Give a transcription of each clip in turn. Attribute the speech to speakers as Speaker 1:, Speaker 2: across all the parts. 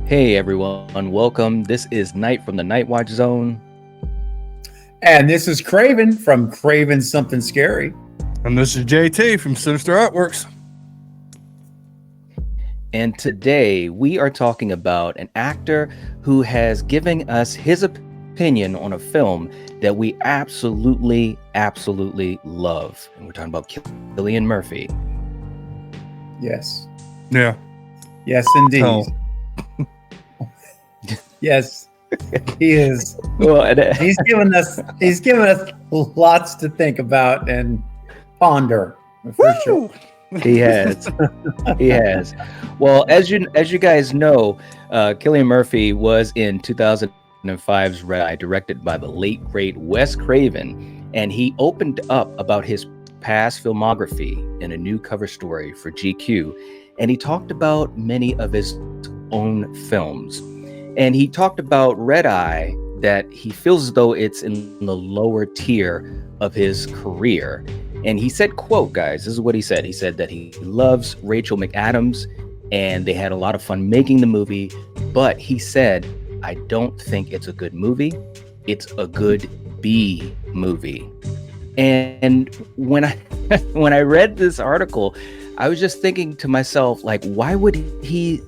Speaker 1: Hey everyone, welcome. This is Night from the Night Watch Zone.
Speaker 2: And this is Craven from Craven Something Scary.
Speaker 3: And this is JT from Sinister Artworks.
Speaker 1: And today we are talking about an actor who has given us his opinion on a film that we absolutely love. And we're talking about Cillian Murphy.
Speaker 2: Yes.
Speaker 3: Yeah.
Speaker 2: Yes, indeed.
Speaker 3: Oh.
Speaker 2: Yes, he is.
Speaker 1: Well,
Speaker 2: He's given us lots to think about and ponder for sure.
Speaker 1: He has. He has. Well, as you guys know, Cillian Murphy was in 2005's Red Eye, directed by the late great Wes Craven, and he opened up about his past filmography in a new cover story for GQ, and he talked about many of his own films. And he talked about Red Eye, that he feels as though it's in the lower tier of his career. And he said, quote, guys, this is what he said. He said that he loves Rachel McAdams and they had a lot of fun making the movie. But he said, I don't think it's a good movie. It's a good B movie. And when I read this article, I was just thinking to myself, like, why would he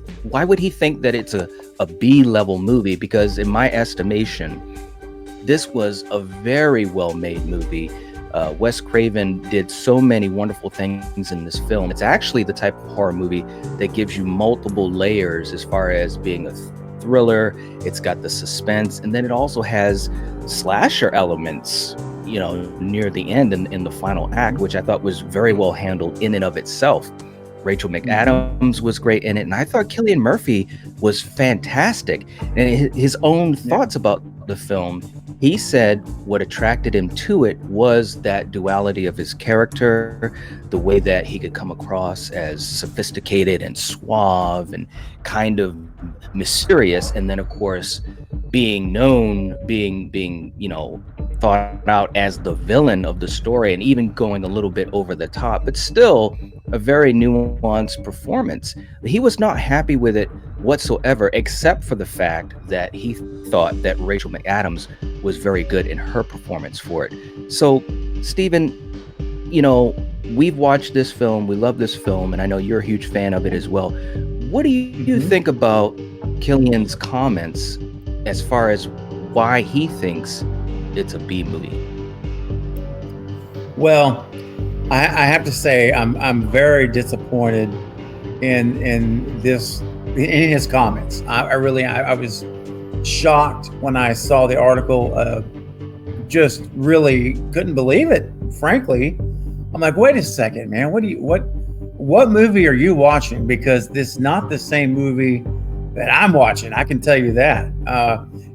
Speaker 1: think that it's a B level movie? Because in my estimation, this was a very well made movie. Wes Craven did so many wonderful things in this film. It's actually the type of horror movie that gives you multiple layers as far as being a thriller. It's got the suspense, and then it also has slasher elements, you know, near the end in the final act, which I thought was very well handled in and of itself. Rachel McAdams was great in it, and I thought Cillian Murphy was fantastic. And his own thoughts about the film, he said what attracted him to it was that duality of his character, the way that he could come across as sophisticated and suave and kind of mysterious, and then of course being you know, thought out as the villain of the story, and even going a little bit over the top, but still a very nuanced performance. He was not happy with it whatsoever, except for the fact that he thought that Rachel McAdams was very good in her performance for it. So, Stephen, you know, we've watched this film, we love this film, and I know you're a huge fan of it as well. What do you think about Cillian's comments as far as why he thinks it's a B movie?
Speaker 2: Well, I have to say I'm very disappointed in his comments. I was shocked when I saw the article. Just really couldn't believe it. Frankly, I'm like, wait a second, man. What movie are you watching? Because this is not the same movie that I'm watching. I can tell you that.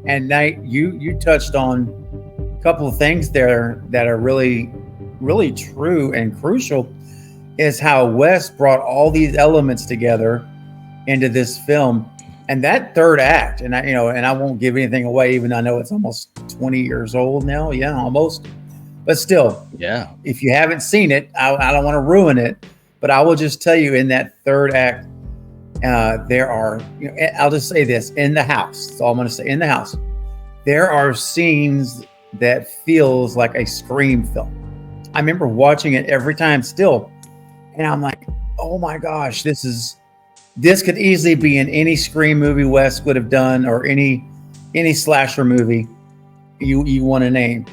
Speaker 2: And Knight, you touched on a couple of things there that are really true and crucial, is how Wes brought all these elements together into this film. And that third act, and I won't give anything away, even though I know it's almost 20 years old now. Yeah, almost. But still,
Speaker 1: yeah. If
Speaker 2: you haven't seen it, I don't want to ruin it. But I will just tell you, in that third act, there are, I'll just say this, in the house. That's all I'm going to say. In the house, there are scenes that feels like a Scream film. I remember watching it every time still, and I'm like, oh my gosh, this could easily be in any Scream movie Wes would have done, or any slasher movie you want to name.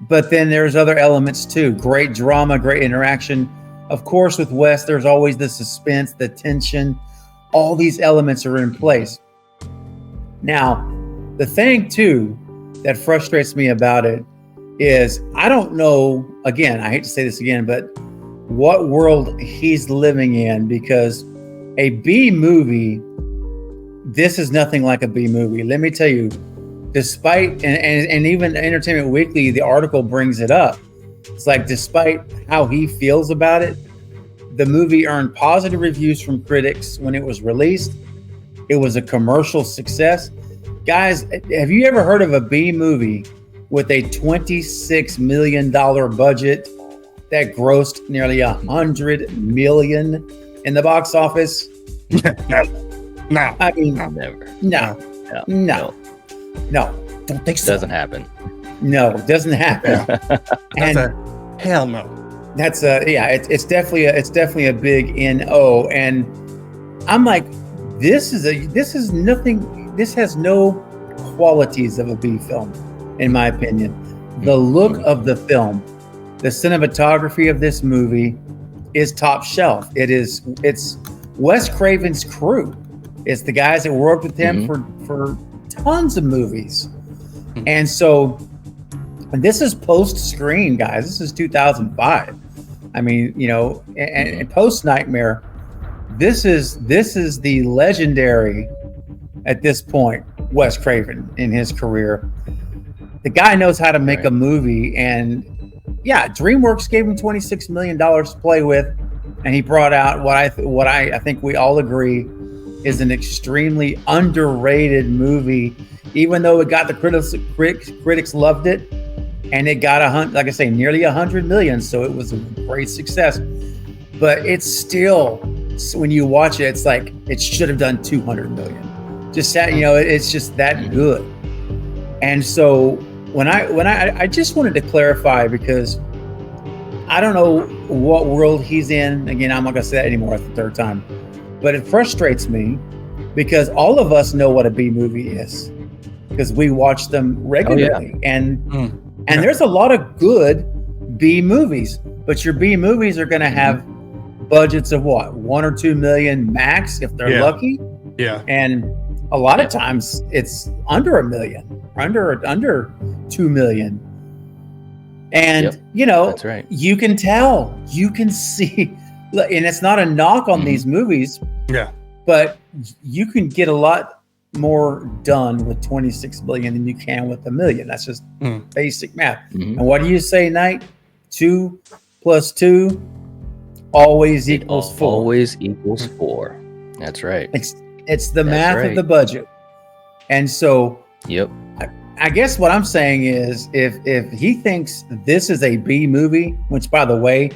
Speaker 2: But then there's other elements too. Great drama, great interaction. Of course, with Wes, there's always the suspense, the tension. All these elements are in place. Now, the thing too that frustrates me about it is, I don't know, again, I hate to say this again, but what world he's living in, because a B movie, this is nothing like a B movie. Let me tell you, despite, and even Entertainment Weekly, the article brings it up. It's like, despite how he feels about it, the movie earned positive reviews from critics when it was released. It was a commercial success. Guys, have you ever heard of a B movie with a $26 million budget that grossed nearly $100 million in the box office?
Speaker 3: No.
Speaker 2: I mean,
Speaker 1: Never.
Speaker 2: no. Don't think so.
Speaker 1: Doesn't happen.
Speaker 2: No, it doesn't happen.
Speaker 3: That's a hell no.
Speaker 2: That's it's definitely a big NO. And I'm like, this has no qualities of a B film, in my opinion. The look of the film, the cinematography of this movie is top shelf. It's Wes Craven's crew. It's the guys that worked with him for tons of movies. And so this is post-Scream, guys. This is 2005. I mean, and post-Nightmare, this is the legendary, at this point, Wes Craven in hhis career. The guy knows how to make a movie, and DreamWorks gave him $26 million to play with, and he brought out what I think we all agree is an extremely underrated movie. Even though it got the critics loved it, and it got nearly $100 million, so it was a great success. But it's still, when you watch it, it's like it should have done $200 million. Just that, it's just that good. And so when I just wanted to clarify, because I don't know what world he's in. Again, I'm not gonna say that anymore. That's the third time, but it frustrates me because all of us know what a B movie is, because we watch them regularly. And there's a lot of good B movies, but your B movies are going to have budgets of what, 1 or 2 million max if they're lucky.
Speaker 3: Yeah.
Speaker 2: And a lot of times it's under $1 million, under 2 million. And
Speaker 1: that's right.
Speaker 2: You can tell, you can see, and it's not a knock on these movies.
Speaker 3: Yeah.
Speaker 2: But you can get a lot more done with 26 million than you can with $1 million. That's just basic math. And what do you say, Knight? 2 + 2 always equals 4.
Speaker 1: Always equals 4. That's right.
Speaker 2: It's the math of the budget. And so I guess what I'm saying is, if he thinks this is a B movie, which by the way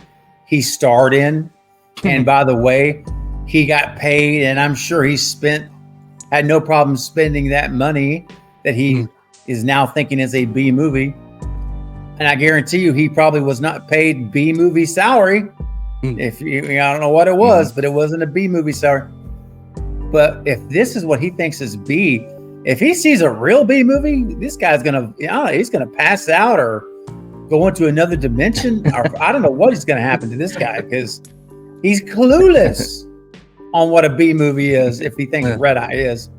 Speaker 2: he starred in, and by the way he got paid, and I'm sure he had no problem spending that money that he is now thinking is a B movie. And I guarantee you, he probably was not paid B movie salary. If I don't know what it was, but it wasn't a B movie salary. But if this is what he thinks is B, if he sees a real B movie, this guy's he's gonna pass out or go into another dimension. Or I don't know what is gonna happen to this guy, because he's clueless on what a B movie is if he thinks Red Eye is.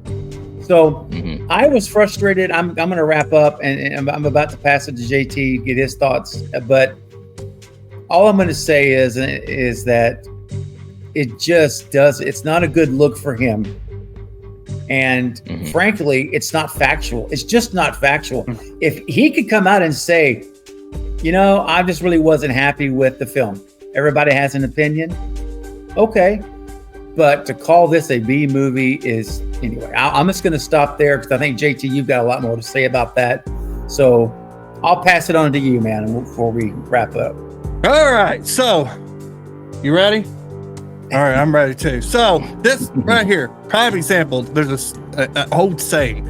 Speaker 2: So I was frustrated. I'm going to wrap up, and I'm about to pass it to JT, get his thoughts. But all I'm going to say is that it's not a good look for him. And frankly, it's not factual. It's just not factual. If he could come out and say, I just really wasn't happy with the film. Everybody has an opinion. Okay. But to call this a B movie is, anyway, I'm just going to stop there, because I think, JT, you've got a lot more to say about that. So I'll pass it on to you, man, before we wrap up.
Speaker 3: All right. So you ready? All right. I'm ready too. So this right here, prime example, there's an old saying.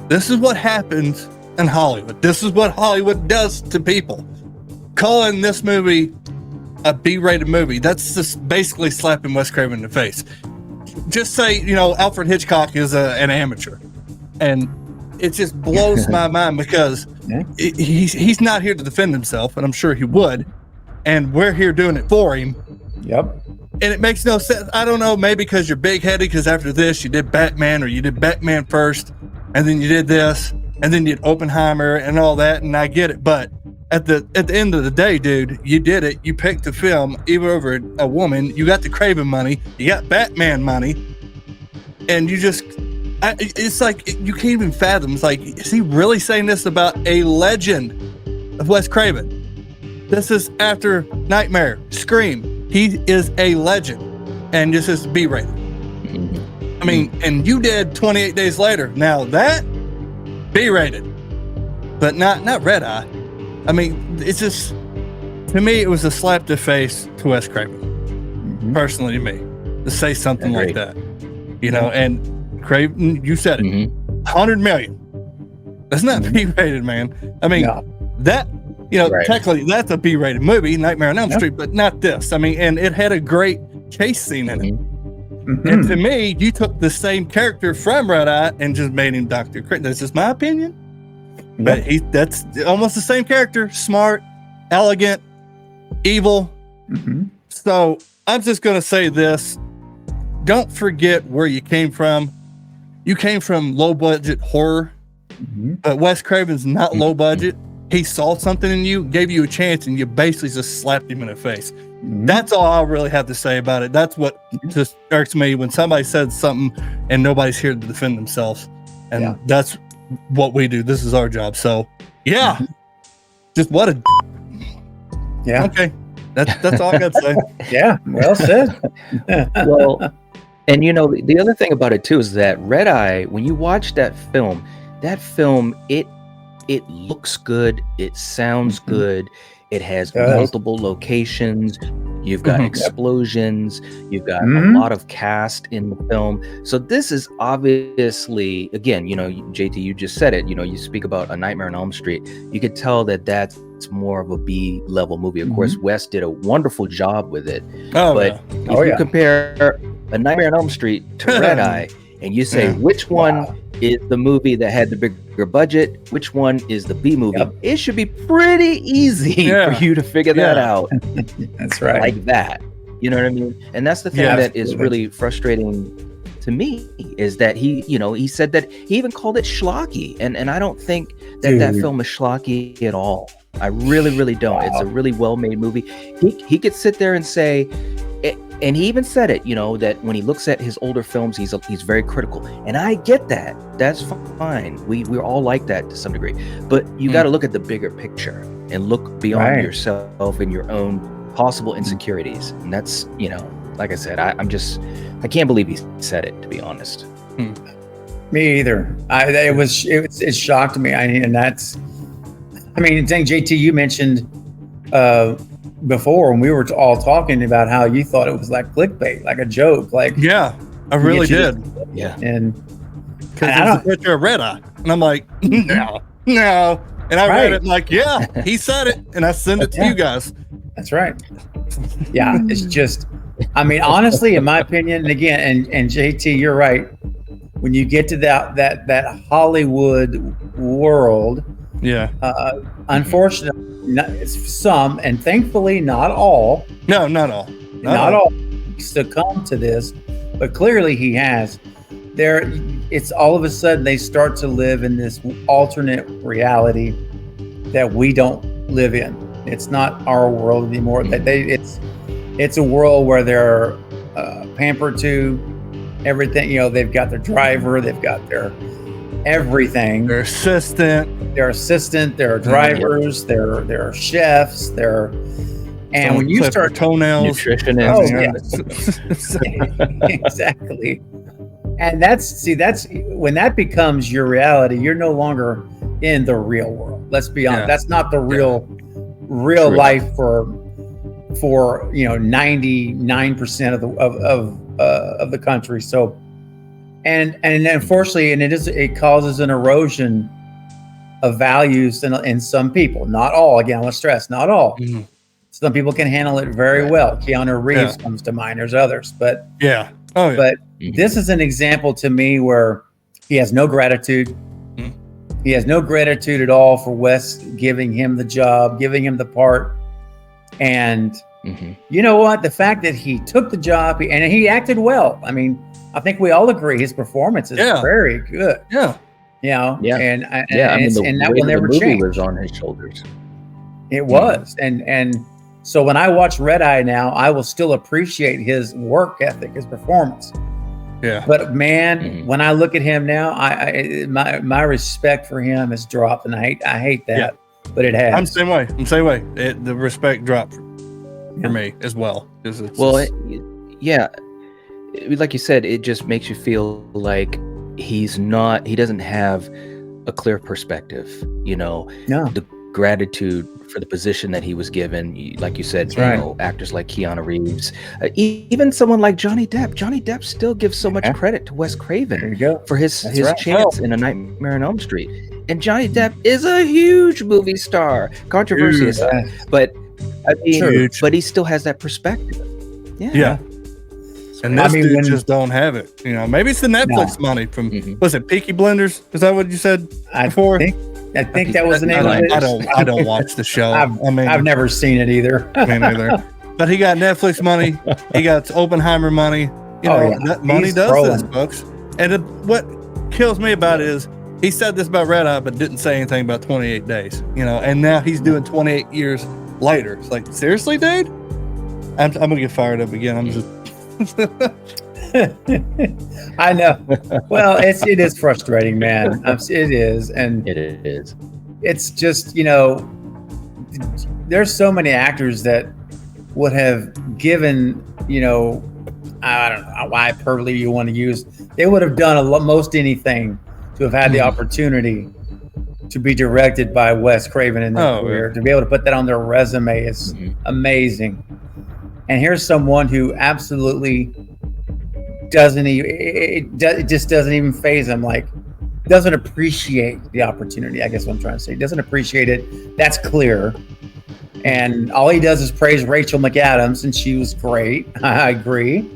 Speaker 3: This is what happens in Hollywood. This is what Hollywood does to people. Calling this movie a B-rated movie, that's just basically slapping Wes Craven in the face. Just say, Alfred Hitchcock is an amateur, and it just blows my mind, because he's not here to defend himself, and I'm sure he would, and we're here doing it for him.
Speaker 2: Yep.
Speaker 3: And it makes no sense. I don't know, maybe because you're big-headed, because after this you did Batman, or you did Batman first, and then you did this, and then you did Oppenheimer and all that, and I get it, but at the end of the day, dude, you did it. You picked the film, even over a woman. You got the Craven money. You got Batman money. And you just, it's like, you can't even fathom. It's like, is he really saying this about a legend of Wes Craven? This is after Nightmare, Scream. He is a legend. And this is B-rated. I mean, and you did 28 Days Later. Now that, B-rated. But not Red Eye. I mean, it's just, to me, it was a slap to the face to Wes Craven, personally to me, to say something like that. you know, and Craven, you said it,
Speaker 1: Mhm.
Speaker 3: 100 million. That's not B-rated, man. I mean, that, you know,
Speaker 1: Right.
Speaker 3: technically that's a B-rated movie, Nightmare on Elm
Speaker 2: Yeah.
Speaker 3: Street, but not this. I mean, and it had a great chase scene in it.
Speaker 2: Mhm.
Speaker 3: And to me, you took the same character from Red Eye and just made him Dr. Craven. That's just my opinion. But that's almost the same character. Smart, elegant, evil.
Speaker 2: Mhm.
Speaker 3: So I'm just going to say this. Don't forget where you came from. You came from low budget horror,
Speaker 2: Mhm.
Speaker 3: but Wes Craven's not low budget. He saw something in you, gave you a chance, and you basically just slapped him in the face.
Speaker 2: Mhm.
Speaker 3: That's all I really have to say about it. That's what just irks me when somebody says something and nobody's here to defend themselves. And that's what we do. This is our job. So yeah, just what a
Speaker 2: Yeah.
Speaker 3: okay. That's all I got to say.
Speaker 2: Yeah. Well said.
Speaker 1: Well, and you know, the other thing about it too is that Red Eye, when you watch that film, it looks good, it sounds good, it has multiple locations, you've got explosions, you've got a lot of cast in the film. So this is obviously, again, you know, JT, you just said it, you know, you speak about A Nightmare on Elm Street, you could tell that that's more of a B level movie. Of course, Wes did a wonderful job with it. But if you compare A Nightmare on Elm Street to Red Eye, and you say which one is the movie that had the bigger budget, which one is the B movie, it should be pretty easy for you to figure that out.
Speaker 2: That's right.
Speaker 1: Like that. You know what I mean? And that's the thing that is really frustrating to me, is that he said that he even called it schlocky. And I don't think that film is schlocky at all. I really, really don't. It's a really well-made movie. He could sit there and say, and he even said it, you know, that when he looks at his older films, he's very critical, and I get that. That's fine. We're all like that to some degree, but you got to look at the bigger picture and look beyond yourself and your own possible insecurities. And that's, you know, like I said, I can't believe he said it, to be honest.
Speaker 2: Me either. It shocked me. I think JT, you mentioned before when we were all talking about how you thought it was like clickbait, like a joke, like
Speaker 3: I really did.
Speaker 2: And
Speaker 3: because there's a picture of Red Eye, and I'm like, no, and I read it and like, he said it, and I send it to you guys.
Speaker 2: That's right. Yeah, it's just, I mean, honestly, in my opinion, and again, and JT, you're right. When you get to that Hollywood world, unfortunately, some, and thankfully not all.
Speaker 3: No, not all.
Speaker 2: Not all succumb to this, but clearly he has. It's all of a sudden they start to live in this alternate reality that we don't live in. It's not our world anymore. It's a world where they're pampered to everything. You know, they've got their driver, they've got their everything.
Speaker 3: Their assistant,
Speaker 2: their drivers, their chefs, and when you start
Speaker 3: toenails,
Speaker 1: nutritionist.
Speaker 2: Exactly. And that's when that becomes your reality. You're no longer in the real world. Let's be honest. That's not the real life for 99% of the country. So, and unfortunately, it causes an erosion of values in some people. Not all. Again, I want to stress, not all. Some people can handle it very well. Keanu Reeves comes to mind. There's others, but but this is an example to me where he has no gratitude. He has no gratitude at all for Wes giving him the job, giving him the part. And you know what? The fact that he took the job and he acted well. I mean, I think we all agree his performance is very good.
Speaker 3: Yeah.
Speaker 2: You know, and
Speaker 1: I mean,
Speaker 2: that will never change.
Speaker 1: Was on his shoulders.
Speaker 2: It was. And so when I watch Red Eye now, I will still appreciate his work ethic, his performance.
Speaker 3: Yeah.
Speaker 2: But man, when I look at him now, my respect for him has dropped, and I hate that, but it has.
Speaker 3: I'm the same way. The respect dropped for me as well.
Speaker 1: Like you said, it just makes you feel like he doesn't have a clear perspective. You know, gratitude for the position that he was given. Like you said,
Speaker 2: That's right.
Speaker 1: Actors like Keanu Reeves, even someone like Johnny Depp. Johnny Depp still gives so much credit to Wes
Speaker 2: There
Speaker 1: Craven
Speaker 2: you go.
Speaker 1: for his
Speaker 2: right.
Speaker 1: chance in A Nightmare on Elm Street. And Johnny Depp is a huge movie star, controversy aside. But I mean,
Speaker 3: Huge.
Speaker 1: but he still has that perspective.
Speaker 3: Yeah. And this dude just don't have it. You know, maybe it's the Netflix money from was it Peaky Blinders? Is that what you said before?
Speaker 2: I think that was the name of it.
Speaker 3: I don't watch the show.
Speaker 2: I've never seen it either.
Speaker 3: Me neither. But he got Netflix money. He got Oppenheimer money. You know, that money does this, folks. And what kills me about it is he said this about Red Eye, but didn't say anything about 28 days. You know, and now he's doing 28 years later. It's like, seriously, dude? I'm gonna get fired up again. I'm just.
Speaker 2: I know. Well, it is frustrating, man. It is, and
Speaker 1: it is.
Speaker 2: It's just, you know, there's so many actors that would have given, you know, I don't know why hyperbole you want to use. They would have done most anything to have had the opportunity to be directed by Wes Craven in their career. To be able to put that on their resume is amazing. And here's someone who absolutely doesn't even, it just doesn't even faze him. Like, doesn't appreciate the opportunity. I guess what I'm trying to say. Doesn't appreciate it. That's clear. And all he does is praise Rachel McAdams, and she was great. I agree.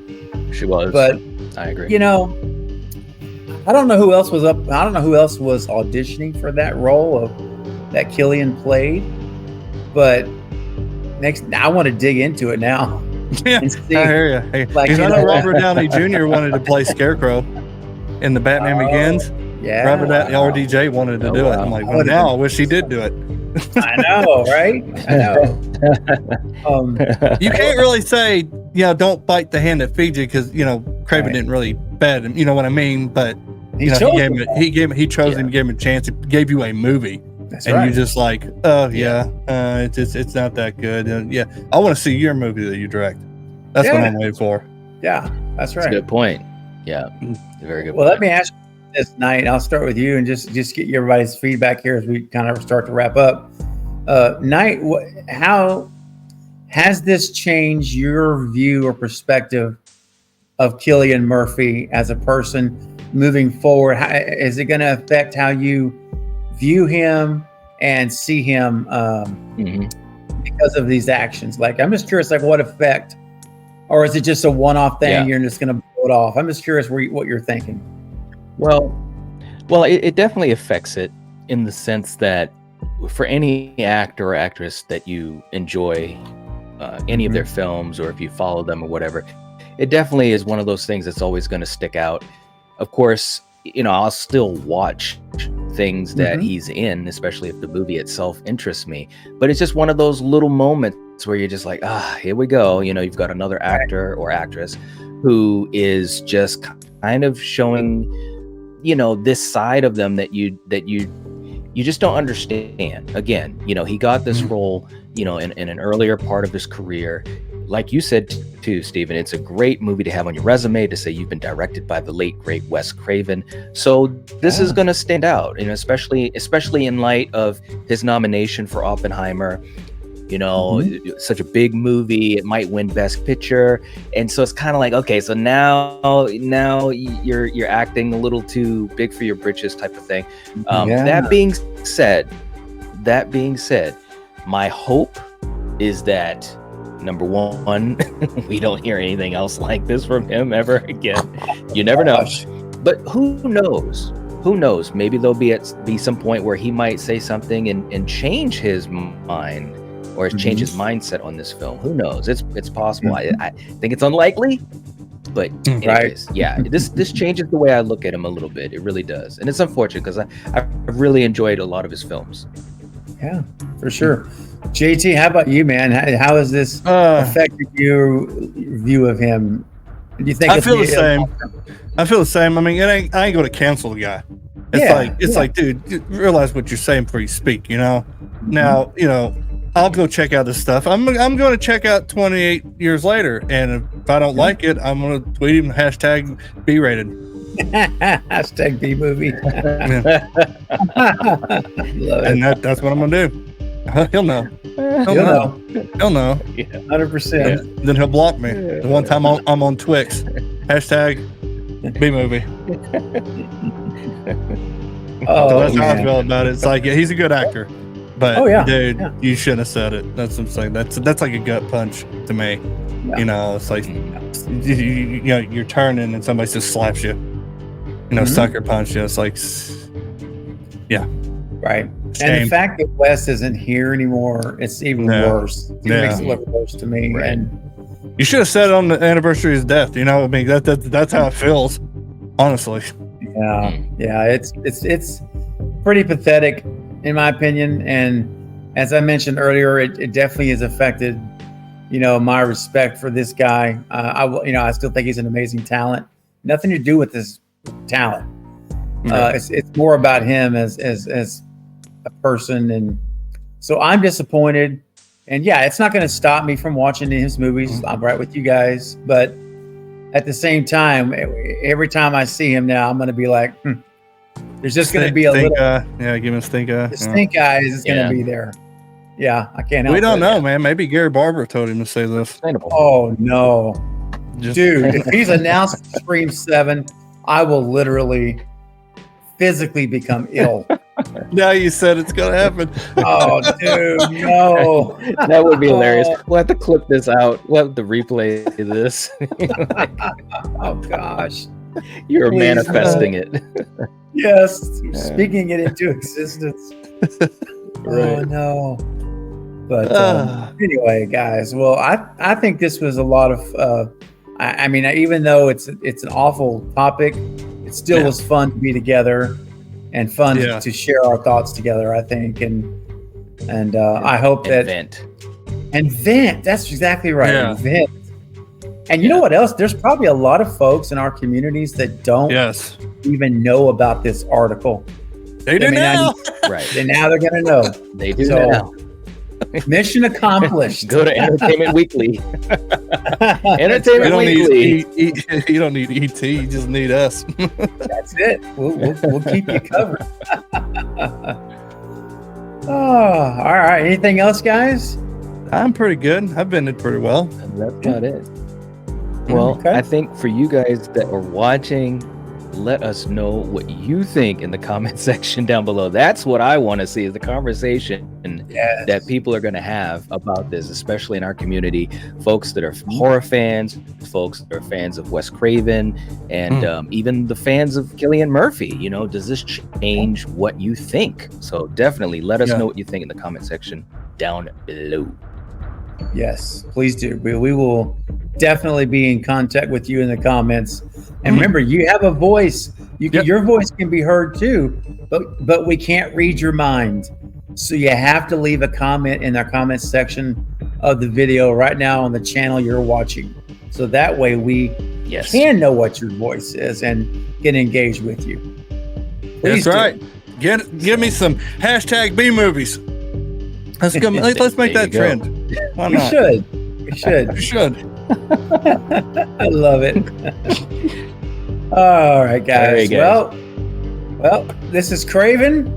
Speaker 1: She was.
Speaker 2: But
Speaker 1: I agree.
Speaker 2: You know, I don't know who else was up. I don't know who else was auditioning for that role that Cillian played. But I want to dig into it now.
Speaker 3: Yeah, I hear you. Hey, like, I know Robert Downey Jr. wanted to play Scarecrow in the Batman Begins.
Speaker 2: Yeah,
Speaker 3: Robert RDJ wanted to do it. I'm like, well, now I wish he did do it.
Speaker 2: I know, right? I know.
Speaker 3: You can't really say, you know, don't bite the hand that feeds you, because, you know, Craven didn't really bet him. You know what I mean? But you know, he chose him, gave him a chance, he gave you a movie. That's and you just like, it's not that good. And I want to see your movie that you direct. That's what I'm waiting for.
Speaker 2: Yeah, that's right.
Speaker 1: That's a good point. Yeah, very good.
Speaker 2: Well, let me ask you this, Knight. I'll start with you and just get everybody's feedback here as we kind of start to wrap up. Knight, how has this changed your view or perspective of Cillian Murphy as a person moving forward? Is it going to affect how you view him and see him because of these actions? Like, I'm just curious, like, what effect, or is it just a one-off thing? You're just going to blow it off? I'm just curious what you're thinking.
Speaker 1: Well, it definitely affects it in the sense that for any actor or actress that you enjoy any of their films, or if you follow them or whatever, it definitely is one of those things that's always going to stick out. Of course, you know, I'll still watch things that he's in, especially if the movie itself interests me. But it's just one of those little moments where you're just like, here we go. You know, you've got another actor or actress who is just kind of showing, you know, this side of them that you just don't understand. Again, you know, he got this role, you know, in an earlier part of his career. Like you said too, Stephen, it's a great movie to have on your resume to say you've been directed by the late great Wes Craven. So this is going to stand out, and especially in light of his nomination for Oppenheimer. You know, such a big movie, it might win Best Picture, and so it's kind of like, okay, so now you're acting a little too big for your britches, type of thing. That being said, my hope is that, number one, we don't hear anything else like this from him ever again. You never know. But who knows? Maybe there'll be some point where he might say something and change his mind, or change his mindset on this film. Who knows? It's possible. I think it's unlikely, but anyways, this changes the way I look at him a little bit. It really does. And it's unfortunate because I've really enjoyed a lot of his films. Yeah,
Speaker 2: for sure. JT, how about you, man? How has this affected your view of him? Do you think
Speaker 3: I feel the same? I feel the same. I mean, I ain't going to cancel the guy. It's like, dude, realize what you're saying before you speak. You know. Now, you know, I'll go check out this stuff. I'm going to check out 28 years later, and if I don't like it, I'm going to tweet him #B-rated.
Speaker 2: #B movie.
Speaker 3: And that's what I'm going to do. He'll know.
Speaker 2: You'll know.
Speaker 3: He'll know.
Speaker 1: Yeah.
Speaker 2: 100%.
Speaker 3: Then he'll block me. The one time I'm on Twix. Hashtag B movie.
Speaker 2: Oh,
Speaker 3: So that's how I
Speaker 2: man.
Speaker 3: feel about it. It's like, yeah, he's a good actor, but
Speaker 2: Oh, yeah.
Speaker 3: dude,
Speaker 2: Yeah.
Speaker 3: you shouldn't have said it. That's what I'm saying. That's like a gut punch to me.
Speaker 2: Yeah.
Speaker 3: You know, it's like you know, you're turning and somebody just slaps you. You know,
Speaker 2: Mhm.
Speaker 3: sucker punch you. It's like,
Speaker 2: Right.
Speaker 3: shame.
Speaker 2: And the fact that Wes isn't here anymore, it's even
Speaker 3: Yeah.
Speaker 2: worse. It
Speaker 3: Yeah.
Speaker 2: makes it look worse to me.
Speaker 1: Right.
Speaker 2: And
Speaker 3: You should have said it on the anniversary of his death. You know, I mean, that's how it feels. Honestly,
Speaker 2: yeah, yeah, it's pretty pathetic in my opinion. And as I mentioned earlier, it definitely has affected, you know, my respect for this guy. I still think he's an amazing talent. Nothing to do with his talent. It's more about him as a person. And so I'm disappointed. And yeah, it's not going to stop me from watching his movies. I'm right with you guys. But at the same time, every time I see him now, I'm going to be like, there's just going to be a
Speaker 3: stink
Speaker 2: little.
Speaker 3: eye. Yeah, give him a stink eye.
Speaker 2: The stink eye is going to be there. Yeah, I can't help
Speaker 3: We don't
Speaker 2: it.
Speaker 3: know, man. Maybe Gary Barber told him to say this.
Speaker 1: Sustainable.
Speaker 2: Oh, no.
Speaker 3: Just,
Speaker 2: Dude, if he's announced Scream 7, I will literally physically become ill.
Speaker 3: now you said it's gonna happen.
Speaker 2: Oh, dude, no.
Speaker 1: That would be hilarious. We'll have to clip this out. We'll have to replay this.
Speaker 2: Oh, gosh.
Speaker 1: You're
Speaker 2: Please,
Speaker 1: manifesting it.
Speaker 2: Yes, speaking it into existence. Oh,
Speaker 1: Right.
Speaker 2: no. But anyway, guys, well, I think this was a lot of, I mean, even though it's an awful topic, it still was fun to be together and fun to share our thoughts together, I think. And I hope that vent. That's exactly right.
Speaker 3: Yeah.
Speaker 2: Vent. And you know what else? There's probably a lot of folks in our communities that don't even know about this article.
Speaker 3: They do now.
Speaker 1: Right.
Speaker 2: And now they're going to know.
Speaker 1: They do now.
Speaker 2: Mission accomplished.
Speaker 1: Go to Entertainment Weekly. Entertainment
Speaker 3: You don't
Speaker 1: Weekly.
Speaker 3: need you don't need ET. You just need us.
Speaker 2: That's it. We'll keep you covered. Oh, all right. Anything else, guys?
Speaker 3: I'm pretty good. I've been it pretty well.
Speaker 1: That's about it. Well, I think for you guys that are watching, let us know what you think in the comment section down below. That's what I want to see, is the conversation that people are going to have about this, especially in our community. Folks that are horror fans, folks that are fans of Wes Craven, and even the fans of Cillian Murphy. You know, does this change what you think? So definitely let us know what you think in the comment section down below.
Speaker 2: Yes, please do. We will definitely be in contact with you in the comments. And remember, you have a voice. Your voice can be heard too, but we can't read your mind. So you have to leave a comment in the comment section of the video right now on the channel you're watching. So that way we can know what your voice is and can engage with you. Please
Speaker 3: That's right. Give me some hashtag B movies. Let's go. Let's make that trend. Why not?
Speaker 2: We should.
Speaker 3: You should.
Speaker 2: I love it. All right, guys. Well, this is Craven.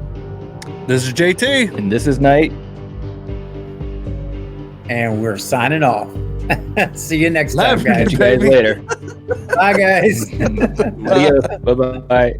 Speaker 3: This is JT.
Speaker 1: And this is Knight.
Speaker 2: And we're signing off. See you next time, guys.
Speaker 1: Catch you guys later.
Speaker 2: Bye, guys.
Speaker 1: Adios. Bye-bye.